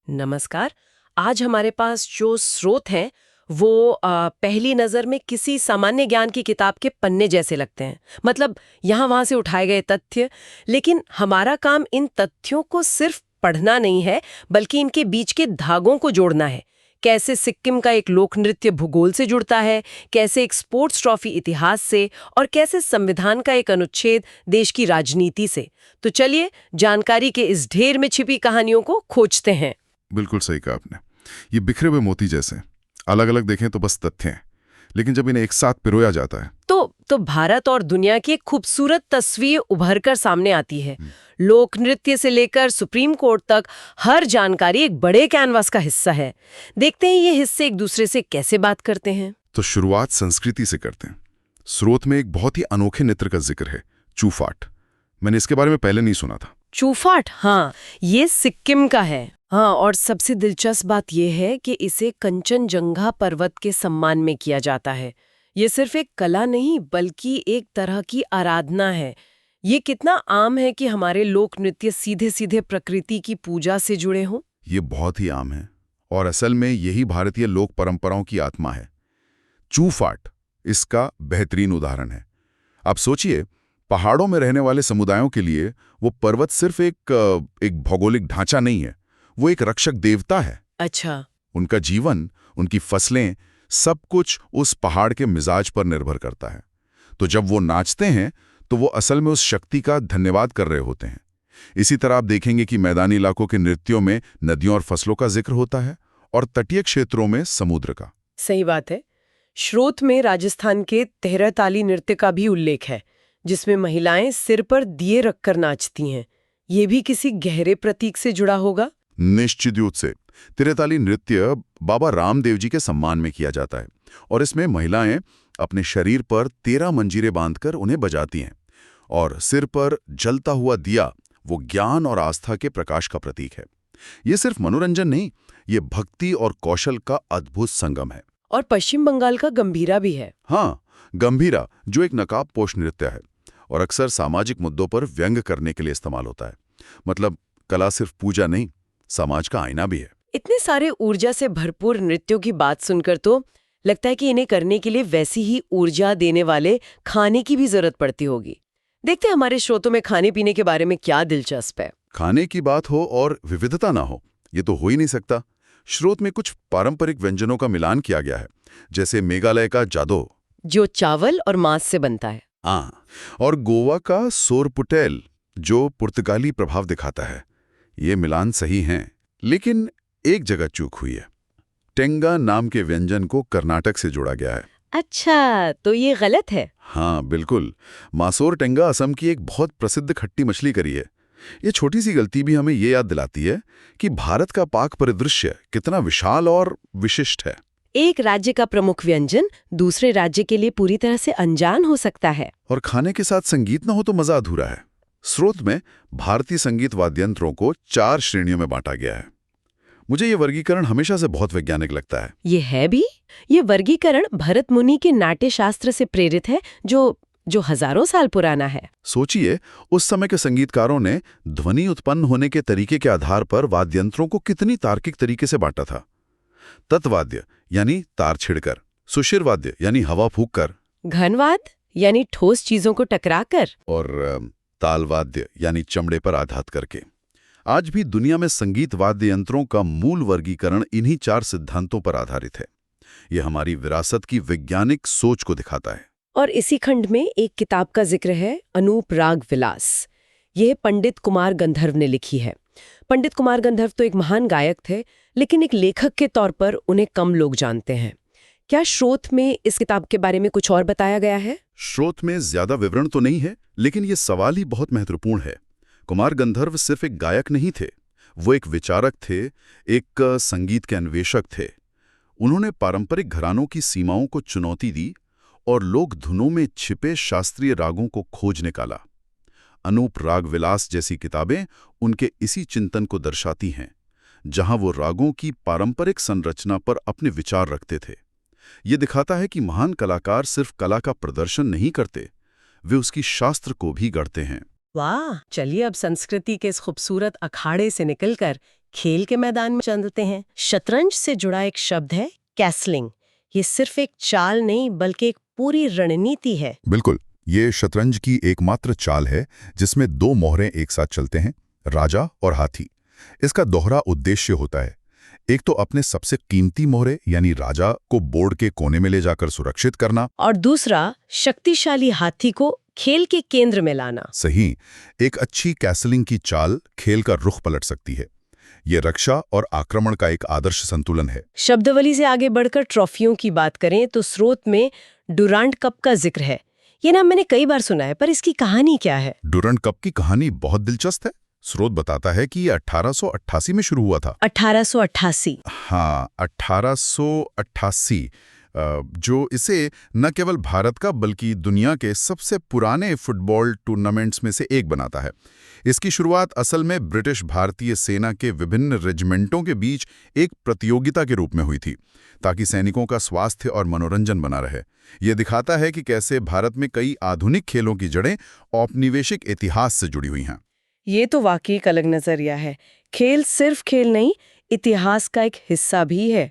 नमस्कार। आज हमारे पास जो स्रोत हैं वो पहली नज़र में किसी सामान्य ज्ञान की किताब के पन्ने जैसे लगते हैं। मतलब यहाँ वहाँ से उठाए गए तथ्य। लेकिन हमारा काम इन तथ्यों को सिर्फ पढ़ना नहीं है, बल्कि इनके बीच के धागों को जोड़ना है। कैसे सिक्किम का एक लोक नृत्य भूगोल से जुड़ता है, कैसे एक स्पोर्ट्स ट्रॉफी इतिहास से, और कैसे संविधान का एक अनुच्छेद देश की राजनीति से। तो चलिए जानकारी के इस ढेर में छिपी कहानियों को खोजते हैं। बिल्कुल सही कहा आपने। ये बिखरे हुए मोती जैसे अलग अलग देखें तो बस तथ्य हैं, लेकिन जब इन्हें एक साथ पिरोया जाता है तो भारत और दुनिया की एक खूबसूरत तस्वीर उभर कर सामने आती है। लोक नृत्य से लेकर सुप्रीम कोर्ट तक हर जानकारी एक बड़े कैनवास का हिस्सा है। देखते हैं ये हिस्से एक दूसरे से कैसे बात करते हैं। तो शुरुआत संस्कृति से करते हैं। स्रोत में एक बहुत ही अनोखे नृत्य का जिक्र है, चूफाट। मैंने इसके बारे में पहले नहीं सुना था। चूफाट, हाँ, ये सिक्किम का है। हाँ, और सबसे दिलचस्प बात यह है कि इसे कंचनजंगा पर्वत के सम्मान में किया जाता है। ये सिर्फ एक कला नहीं, बल्कि एक तरह की आराधना है। ये कितना आम है कि हमारे लोक नृत्य सीधे सीधे प्रकृति की पूजा से जुड़े हों। ये बहुत ही आम है, और असल में यही भारतीय लोक परंपराओं की आत्मा है। चूफाट इसका बेहतरीन उदाहरण है। आप सोचिए, पहाड़ों में रहने वाले समुदायों के लिए वो पर्वत सिर्फ एक भौगोलिक ढांचा नहीं है, वो एक रक्षक देवता है। अच्छा। उनका जीवन, उनकी फसलें, सब कुछ उस पहाड़ के मिजाज पर निर्भर करता है। तो जब वो नाचते हैं तो वो असल में उस शक्ति का धन्यवाद कर रहे होते हैं। इसी तरह आप देखेंगे कि मैदानी इलाकों के नृत्यों में नदियों और फसलों का जिक्र होता है, और तटीय क्षेत्रों में समुद्र का। सही बात है। श्रोत में राजस्थान के तेहरताली नृत्य का भी उल्लेख है, जिसमें महिलाएं सिर पर दिए रखकर नाचती हैं। ये भी किसी गहरे प्रतीक से जुड़ा होगा। निश्चित रूप से तिरताली नृत्य बाबा रामदेव जी के सम्मान में किया जाता है, और इसमें महिलाएं अपने शरीर पर 13 मंजीरे बांधकर उन्हें बजाती हैं, और सिर पर जलता हुआ दिया वो ज्ञान और आस्था के प्रकाश का प्रतीक है। ये सिर्फ मनोरंजन नहीं, ये भक्ति और कौशल का अद्भुत संगम है। और पश्चिम बंगाल का गंभीरा भी है। हाँ, गंभीरा, जो एक नकाबपोश नृत्य है और अक्सर सामाजिक मुद्दों पर व्यंग करने के लिए इस्तेमाल होता है। मतलब कला सिर्फ पूजा नहीं, समाज का आईना भी है। इतने सारे ऊर्जा से भरपूर नृत्यों की बात सुनकर तो लगता है कि इन्हें करने के लिए वैसी ही ऊर्जा देने वाले खाने की भी जरूरत पड़ती होगी। देखते हैं हमारे श्रोतों में खाने पीने के बारे में क्या दिलचस्प है। खाने की बात हो और विविधता ना हो, ये तो हो ही नहीं सकता। श्रोत में कुछ पारंपरिक व्यंजनों का मिलान किया गया है, जैसे मेघालय का जादो, जो चावल और मांस से बनता है। हाँ, और गोवा का सोरपुटेल, जो पुर्तगाली प्रभाव दिखाता है। ये मिलान सही हैं, लेकिन एक जगह चूक हुई है। टेंगा नाम के व्यंजन को कर्नाटक से जोड़ा गया है। अच्छा, तो ये गलत है। हाँ बिल्कुल। मासोर टेंगा असम की एक बहुत प्रसिद्ध खट्टी मछली करी है। ये छोटी सी गलती भी हमें ये याद दिलाती है कि भारत का पाक परिदृश्य कितना विशाल और विशिष्ट है। एक राज्य का प्रमुख व्यंजन दूसरे राज्य के लिए पूरी तरह से अनजान हो सकता है। और खाने के साथ संगीत न हो तो मजा अधूरा है। स्रोत में भारतीय संगीत वाद्ययंत्रों को 4 श्रेणियों में बांटा गया है। मुझे ये वर्गीकरण हमेशा से बहुत वैज्ञानिक लगता है। ये है भी। ये वर्गीकरण भरत मुनि के नाट्य शास्त्र से प्रेरित है, जो हजारों साल पुराना है। सोचिए, उस समय के संगीतकारों ने ध्वनि उत्पन्न होने के तरीके के आधार पर वाद्ययंत्रों को कितनी तार्किक तरीके से बांटा था। तत्वाद्य यानी तार छिड़कर, सुशिर वाद्य यानी हवा फूंककर, घनवाद यानी ठोस चीजों को टकराकर, और तालवाद्य यानी चमड़े पर आघात करके। आज भी दुनिया में संगीत वाद्य यंत्रों का मूल वर्गीकरण इन्हीं 4 सिद्धांतों पर आधारित है। यह हमारी विरासत की वैज्ञानिक सोच को दिखाता है। और इसी खंड में एक किताब का जिक्र है, अनूप राग विलास। यह पंडित कुमार गंधर्व ने लिखी है। पंडित कुमार गंधर्व तो एक महान गायक थे, लेकिन एक लेखक के तौर पर उन्हें कम लोग जानते हैं। क्या श्रोत में इस किताब के बारे में कुछ और बताया गया है? श्रोत में ज्यादा विवरण तो नहीं है, लेकिन यह सवाल ही बहुत महत्वपूर्ण है। कुमार गंधर्व सिर्फ एक गायक नहीं थे, वो एक विचारक थे, एक संगीत के अन्वेषक थे। उन्होंने पारंपरिक घरानों की सीमाओं को चुनौती दी और लोक धुनों में छिपे शास्त्रीय रागों को खोज निकाला। अनूप राग विलास जैसी किताबें उनके इसी चिंतन को दर्शाती हैं, जहां वो रागों की पारंपरिक संरचना पर अपने विचार रखते थे। ये दिखाता है कि महान कलाकार सिर्फ कला का प्रदर्शन नहीं करते, वे उसकी शास्त्र को भी गढ़ते हैं। वाह, चलिए अब संस्कृति के इस खूबसूरत अखाड़े से निकलकर खेल के मैदान में चलते हैं। शतरंज से जुड़ा एक शब्द है कैसलिंग। ये सिर्फ एक चाल नहीं बल्कि एक पूरी रणनीति है। बिल्कुल, ये शतरंज की एकमात्र चाल है जिसमें दो मोहरें एक साथ चलते हैं, राजा और हाथी। इसका दोहरा उद्देश्य होता है, एक तो अपने सबसे कीमती मोहरे यानी राजा को बोर्ड के कोने में ले जाकर सुरक्षित करना, और दूसरा शक्तिशाली हाथी को खेल के केंद्र में लाना। सही, एक अच्छी कैसलिंग की चाल खेल का रुख पलट सकती है। ये रक्षा और आक्रमण का एक आदर्श संतुलन है। शब्दावली से आगे बढ़कर ट्रॉफियों की बात करें तो स्रोत में डुरांड कप का जिक्र है। ये नाम मैंने कई बार सुना है, पर इसकी कहानी क्या है? डुरंड कप की कहानी बहुत दिलचस्प है। स्रोत बताता है कि ये 1888 में शुरू हुआ था। 1888? हाँ, 1888, जो इसे न केवल भारत का बल्कि दुनिया के सबसे पुराने फुटबॉल टूर्नामेंट्स में से एक बनाता है। इसकी शुरुआत असल में ब्रिटिश भारतीय सेना के विभिन्न रेजिमेंटों के बीच एक प्रतियोगिता के रूप में हुई थी, ताकि सैनिकों का स्वास्थ्य और मनोरंजन बना रहे। ये दिखाता है कि कैसे भारत में कई आधुनिक खेलों की जड़ें औपनिवेशिक इतिहास से जुड़ी हुई हैं। ये तो वाकई एक अलग नजरिया है। खेल सिर्फ खेल नहीं, इतिहास का एक हिस्सा भी है।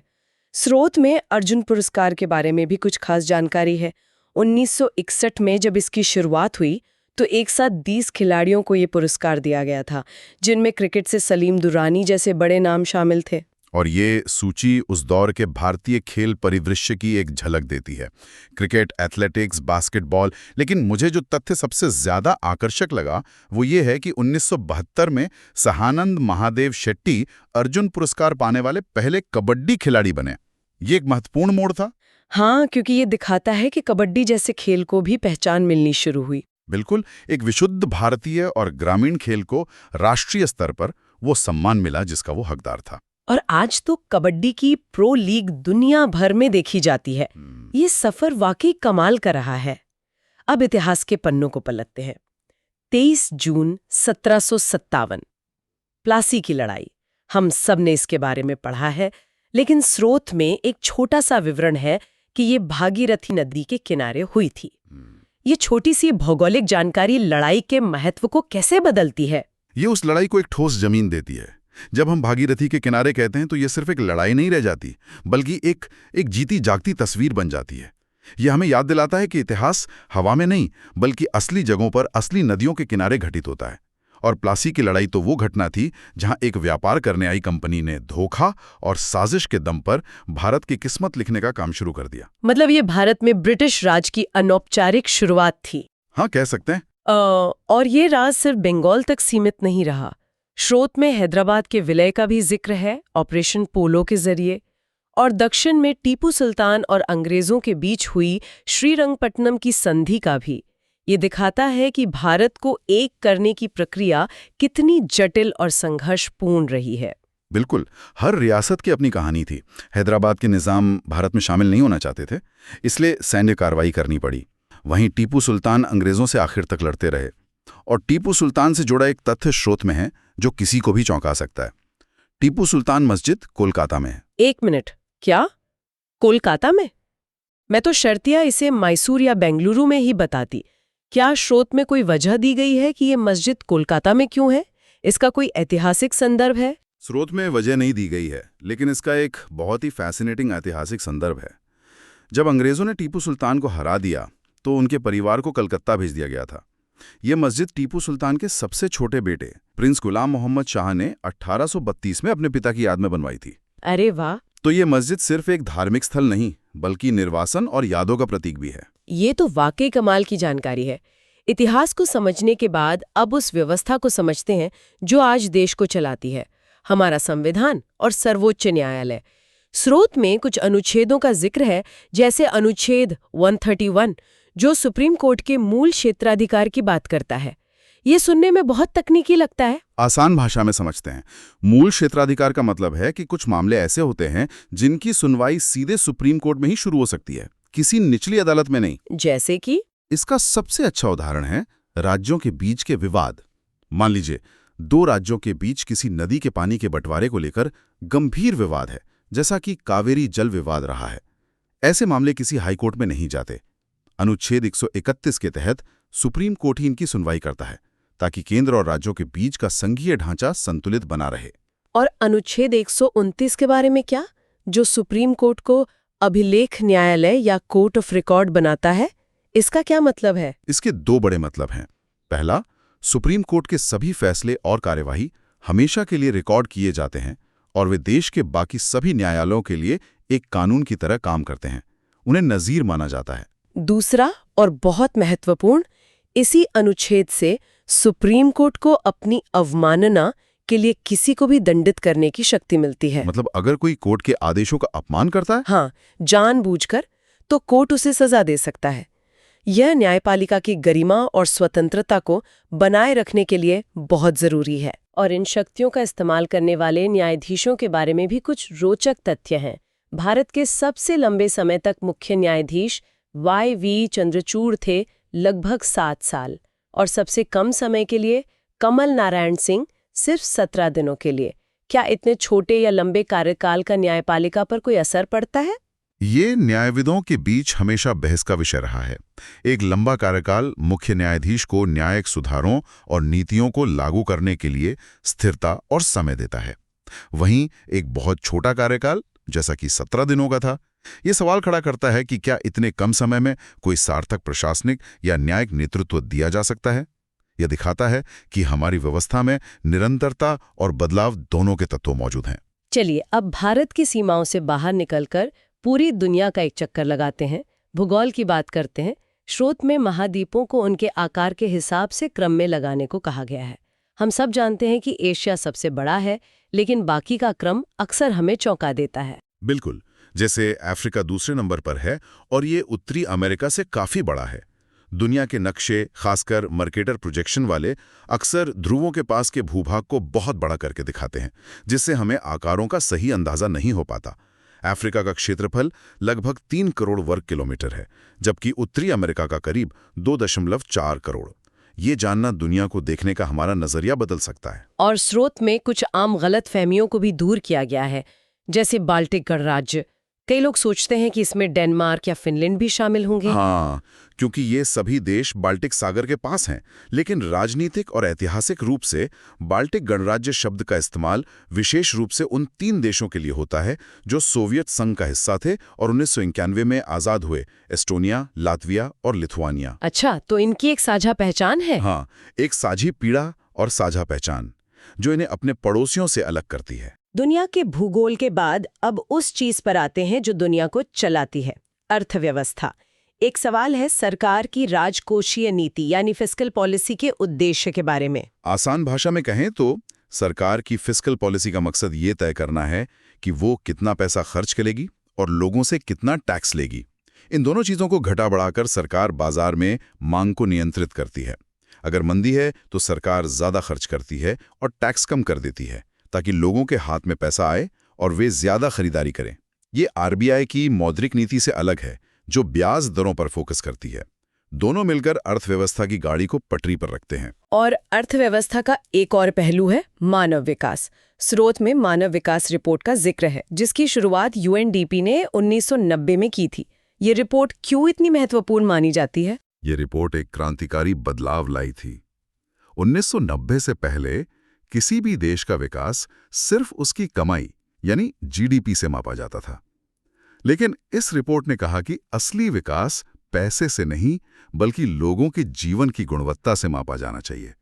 स्रोत में अर्जुन पुरस्कार के बारे में भी कुछ खास जानकारी है। 1961 में जब इसकी शुरुआत हुई तो एक साथ 20 खिलाड़ियों को ये पुरस्कार दिया गया था, जिनमें क्रिकेट से सलीम दुरानी जैसे बड़े नाम शामिल थे। और ये सूची उस दौर के भारतीय खेल परिदृश्य की एक झलक देती है। Cricket, athletics, basketball. लेकिन मुझे जो तथ्य सबसे ज्यादा आकर्षक लगा वो ये है कि 1972 में सहानंद महादेव शेट्टी अर्जुन पुरस्कार पाने वाले पहले कबड्डी खिलाड़ी बने। ये एक महत्वपूर्ण मोड़ था। हाँ, क्योंकि ये दिखाता है कि कबड्डी जैसे खेल को भी पहचान मिलनी शुरू हुई। बिल्कुल, एक विशुद्ध भारतीय और ग्रामीण खेल को राष्ट्रीय स्तर पर वो सम्मान मिला जिसका वो हकदार था। और आज तो कबड्डी की प्रो लीग दुनिया भर में देखी जाती है। ये सफर वाकई कमाल का रहा है। अब इतिहास के पन्नों को पलटते हैं। 23 जून 1757, प्लासी की लड़ाई। हम सब ने इसके बारे में पढ़ा है, लेकिन स्रोत में एक छोटा सा विवरण है कि ये भागीरथी नदी के किनारे हुई थी। ये छोटी सी भौगोलिक जानकारी लड़ाई के महत्व को कैसे बदलती है? ये उस लड़ाई को एक ठोस जमीन देती है। जब हम भागीरथी के किनारे कहते हैं तो ये सिर्फ एक लड़ाई नहीं रह जाती, बल्कि एक जीती जागती तस्वीर बन जाती है। यह हमें याद दिलाता है कि इतिहास हवा में नहीं बल्कि असली जगहों पर, असली नदियों के किनारे घटित होता है। और प्लासी की लड़ाई तो वो घटना थी जहां एक व्यापार करने आई कंपनी ने धोखा और साजिश के दम पर भारत की किस्मत लिखने का काम शुरू कर दिया। मतलब ये भारत में ब्रिटिश राज की अनौपचारिक शुरुआत थी। हाँ, कह सकते हैं। और ये राज सिर्फ बंगाल तक सीमित नहीं रहा। स्रोत में हैदराबाद के विलय का भी जिक्र है, ऑपरेशन पोलो के जरिए। और दक्षिण में टीपू सुल्तान और अंग्रेजों के बीच हुई श्रीरंगपट्टनम की संधि का भी। ये दिखाता है कि भारत को एक करने की प्रक्रिया कितनी जटिल और संघर्षपूर्ण रही है। बिल्कुल, हर रियासत की अपनी कहानी थी। हैदराबाद के निज़ाम भारत में शामिल नहीं होना चाहते थे, इसलिए सैन्य कार्रवाई करनी पड़ी। वहीं टीपू सुल्तान अंग्रेजों से आखिर तक लड़ते रहे। और टीपू सुल्तान से जुड़ा एक तथ्य स्रोत में है जो किसी को भी चौंका सकता है। टीपू सुल्तान मस्जिद कोलकाता में है। 1 मिनट, क्या कोलकाता में? मैं तो शर्तिया इसे मैसूर या बेंगलुरु में ही बताती। क्या स्रोत में कोई वजह दी गई है कि ये मस्जिद कोलकाता में क्यों है? इसका कोई ऐतिहासिक संदर्भ है? स्रोत में वजह नहीं दी गई है, लेकिन इसका एक बहुत ही फैसिनेटिंग ऐतिहासिक संदर्भ है। जब अंग्रेजों ने टीपू सुल्तान को हरा दिया तो उनके परिवार को कलकत्ता भेज दिया गया था। ये मस्जिद टीपू सुल्तान के सबसे छोटे बेटे प्रिंस गुलाम मोहम्मद शाह ने 1832 में अपने पिता की याद में बनवाई थी। अरे वाह! तो ये मस्जिद सिर्फ एक धार्मिक स्थल नहीं बल्कि निर्वासन और यादों का प्रतीक भी है। ये तो वाकई कमाल की जानकारी है। इतिहास को समझने के बाद अब उस व्यवस्था को समझते हैं जो आज देश को चलाती है, हमारा संविधान और सर्वोच्च न्यायालय। स्रोत में कुछ अनुच्छेदों का जिक्र है, जैसे अनुच्छेद 131 जो सुप्रीम कोर्ट के मूल क्षेत्राधिकार की बात करता है। ये सुनने में बहुत तकनीकी लगता है। आसान भाषा में समझते हैं। मूल क्षेत्राधिकार का मतलब है कि कुछ मामले ऐसे होते हैं जिनकी सुनवाई सीधे सुप्रीम कोर्ट में ही शुरू हो सकती है, किसी निचली अदालत में नहीं। जैसे कि इसका सबसे अच्छा उदाहरण है राज्यों के बीच के विवाद। मान लीजिए 2 राज्यों के बीच किसी नदी के पानी के बंटवारे को लेकर गंभीर विवाद है, जैसा कि कावेरी जल विवाद रहा है। ऐसे मामले किसी हाईकोर्ट में नहीं जाते। अनुच्छेद 131 के तहत सुप्रीम कोर्ट ही इनकी सुनवाई करता है, ताकि केंद्र और राज्यों के बीच का संघीय ढांचा संतुलित बना रहे। और अनुच्छेद 129 के बारे में क्या, जो सुप्रीम कोर्ट को अभिलेख न्यायालय या कोर्ट ऑफ रिकॉर्ड बनाता है? इसका क्या मतलब है? इसके दो बड़े मतलब हैं। पहला, सुप्रीम कोर्ट के सभी फैसले और कार्यवाही हमेशा के लिए रिकॉर्ड किए जाते हैं और वे देश के बाकी सभी न्यायालयों के लिए एक कानून की तरह काम करते हैं। उन्हें नज़ीर माना जाता है। दूसरा और बहुत महत्वपूर्ण, इसी अनुच्छेद से सुप्रीम कोर्ट को अपनी अवमानना के लिए किसी को भी दंडित करने की शक्ति मिलती है। मतलब अगर कोई कोर्ट के आदेशों का अपमान करता है? हाँ, जानबूझकर, तो कोर्ट उसे सजा दे सकता है। यह न्यायपालिका की गरिमा और स्वतंत्रता को बनाए रखने के लिए बहुत जरूरी है। और इन शक्तियों का इस्तेमाल करने वाले न्यायाधीशों के बारे में भी कुछ रोचक तथ्य हैं। भारत के सबसे लंबे समय तक मुख्य न्यायाधीश YV चंद्रचूड़ थे, लगभग 7 साल, और सबसे कम समय के लिए कमल नारायण सिंह, सिर्फ 17 दिनों के लिए। क्या इतने छोटे या लंबे कार्यकाल का न्यायपालिका पर कोई असर पड़ता है? ये न्यायविदों के बीच हमेशा बहस का विषय रहा है। एक लंबा कार्यकाल मुख्य न्यायाधीश को न्यायिक सुधारों और नीतियों को लागू करने के लिए स्थिरता और समय देता है। वहीं एक बहुत छोटा कार्यकाल, जैसा कि 17 दिनों का था, ये सवाल खड़ा करता है कि क्या इतने कम समय में कोई सार्थक प्रशासनिक या न्यायिक नेतृत्व दिया जा सकता है। यह दिखाता है कि हमारी व्यवस्था में निरंतरता और बदलाव दोनों के तत्व मौजूद हैं। चलिए अब भारत की सीमाओं से बाहर निकलकर पूरी दुनिया का एक चक्कर लगाते हैं, भूगोल की बात करते हैं। स्रोत में महाद्वीपों को उनके आकार के हिसाब से क्रम में लगाने को कहा गया है। हम सब जानते हैं कि एशिया सबसे बड़ा है, लेकिन बाकी का क्रम अक्सर हमें चौंका देता है। बिल्कुल, जैसे अफ्रीका दूसरे नंबर पर है और ये उत्तरी अमेरिका से काफी बड़ा है। दुनिया के नक्शे, खासकर मर्केटर प्रोजेक्शन वाले, अक्सर ध्रुवों के पास के भूभाग को बहुत बड़ा करके दिखाते हैं, जिससे हमें आकारों का सही अंदाजा नहीं हो पाता। अफ्रीका का क्षेत्रफल लगभग 3 करोड़ वर्ग किलोमीटर है, जबकि उत्तरी अमेरिका का करीब 2.4 करोड़। ये जानना दुनिया को देखने का हमारा नजरिया बदल सकता है। और स्रोत में कुछ आम गलतफहमियों को भी दूर किया गया है, जैसे बाल्टिक गणराज्य। कई लोग सोचते हैं कि इसमें डेनमार्क या फिनलैंड भी शामिल होंगे। हाँ, क्योंकि ये सभी देश बाल्टिक सागर के पास हैं, लेकिन राजनीतिक और ऐतिहासिक रूप से बाल्टिक गणराज्य शब्द का इस्तेमाल विशेष रूप से उन 3 देशों के लिए होता है जो सोवियत संघ का हिस्सा थे और 1991 में आजाद हुए, एस्टोनिया, लातविया और लिथुआनिया। अच्छा, तो इनकी एक साझा पहचान है? हाँ, एक साझी पीड़ा और साझा पहचान, जो इन्हें अपने पड़ोसियों से अलग करती है। दुनिया के भूगोल के बाद अब उस चीज पर आते हैं जो दुनिया को चलाती है, अर्थव्यवस्था। एक सवाल है सरकार की राजकोषीय नीति यानी फिस्कल पॉलिसी के उद्देश्य के बारे में। आसान भाषा में कहें तो सरकार की फिस्कल पॉलिसी का मकसद ये तय करना है कि वो कितना पैसा खर्च करेगी और लोगों से कितना टैक्स लेगी। इन दोनों चीज़ों को घटा बढ़ाकर सरकार बाजार में मांग को नियंत्रित करती है। अगर मंदी है तो सरकार ज़्यादा खर्च करती है और टैक्स कम कर देती है, ताकि लोगों के हाथ में पैसा आए और वे ज़्यादा खरीदारी करें। ये RBI की मौद्रिक नीति से अलग है, जो ब्याज दरों पर फोकस करती है। दोनों मिलकर अर्थव्यवस्था की गाड़ी को पटरी पर रखते हैं। और अर्थव्यवस्था का एक और पहलू है मानव विकास। स्रोत में मानव विकास रिपोर्ट का जिक्र है, जिसकी शुरुआत UNDP ने 1990 में की थी। ये रिपोर्ट क्यों इतनी महत्वपूर्ण मानी जाती है? ये रिपोर्ट एक क्रांतिकारी बदलाव लाई थी। 1990 से पहले किसी भी देश का विकास सिर्फ उसकी कमाई यानी GDP से मापा जाता था। लेकिन इस रिपोर्ट ने कहा कि असली विकास पैसे से नहीं, बल्कि लोगों के जीवन की गुणवत्ता से मापा जाना चाहिए।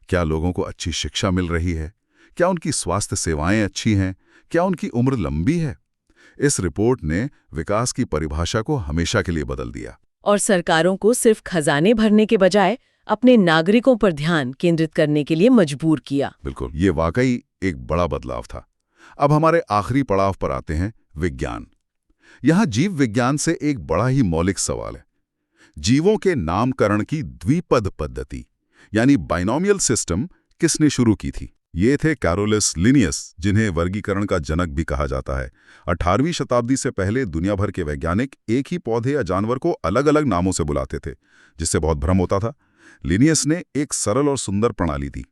क्या लोगों को अच्छी शिक्षा मिल रही है? क्या उनकी स्वास्थ्य सेवाएं अच्छी हैं? क्या उनकी उम्र लंबी है? इस रिपोर्ट ने विकास की परिभाषा को हमेशा के लिए बदल दिया और सरकारों को सिर्फ खजाने भरने के बजाय अपने नागरिकों पर ध्यान केंद्रित करने के लिए मजबूर किया। बिल्कुल, ये वाकई एक बड़ा बदलाव था। अब हमारे आखिरी पड़ाव पर आते हैं, विज्ञान। यहाँ जीव विज्ञान से एक बड़ा ही मौलिक सवाल है। जीवों के नामकरण की द्विपद पद्धति यानी बाइनोमियल सिस्टम किसने शुरू की थी? ये थे कैरोलस लिनियस, जिन्हें वर्गीकरण का जनक भी कहा जाता है। 18वीं शताब्दी से पहले दुनिया भर के वैज्ञानिक एक ही पौधे या जानवर को अलग अलग नामों से बुलाते थे, जिससे बहुत भ्रम होता था। लिनियस ने एक सरल और सुंदर प्रणाली दी।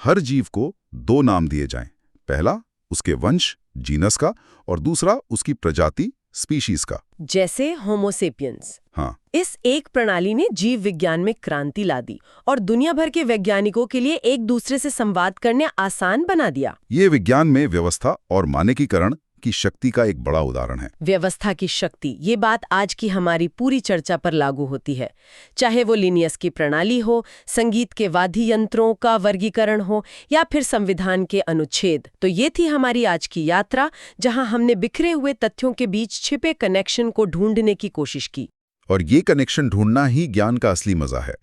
हर जीव को 2 नाम दिए जाएं, पहला उसके वंश जीनस का और दूसरा उसकी प्रजाति स्पीशीज का। जैसे होमोसेपियंस। हाँ, इस एक प्रणाली ने जीव विज्ञान में क्रांति ला दी और दुनिया भर के वैज्ञानिकों के लिए एक दूसरे से संवाद करने आसान बना दिया। ये विज्ञान में व्यवस्था और मानकीकरण की शक्ति का एक बड़ा उदाहरण है। व्यवस्था की शक्ति, ये बात आज की हमारी पूरी चर्चा पर लागू होती है। चाहे वो लिनियस की प्रणाली हो, संगीत के वाद्य यंत्रों का वर्गीकरण हो या फिर संविधान के अनुच्छेद। तो ये थी हमारी आज की यात्रा, जहां हमने बिखरे हुए तथ्यों के बीच छिपे कनेक्शन को ढूंढने की कोशिश की। और ये कनेक्शन ढूंढना ही ज्ञान का असली मजा है।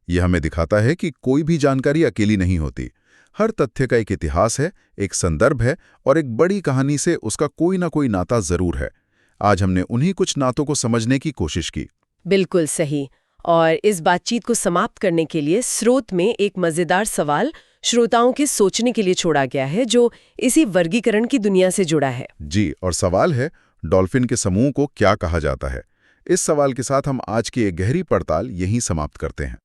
ये हमें दिखाता है कि कोई भी जानकारी अकेली नहीं होती। हर तथ्य का एक इतिहास है, एक संदर्भ है और एक बड़ी कहानी से उसका कोई ना कोई नाता जरूर है। आज हमने उन्हीं कुछ नातों को समझने की कोशिश की। बिल्कुल सही। और इस बातचीत को समाप्त करने के लिए स्रोत में एक मजेदार सवाल श्रोताओं के सोचने के लिए छोड़ा गया है, जो इसी वर्गीकरण की दुनिया से जुड़ा है। जी, और सवाल है, डॉल्फिन के समूह को क्या कहा जाता है? इस सवाल के साथ हम आज की एक गहरी पड़ताल यहीं समाप्त करते हैं।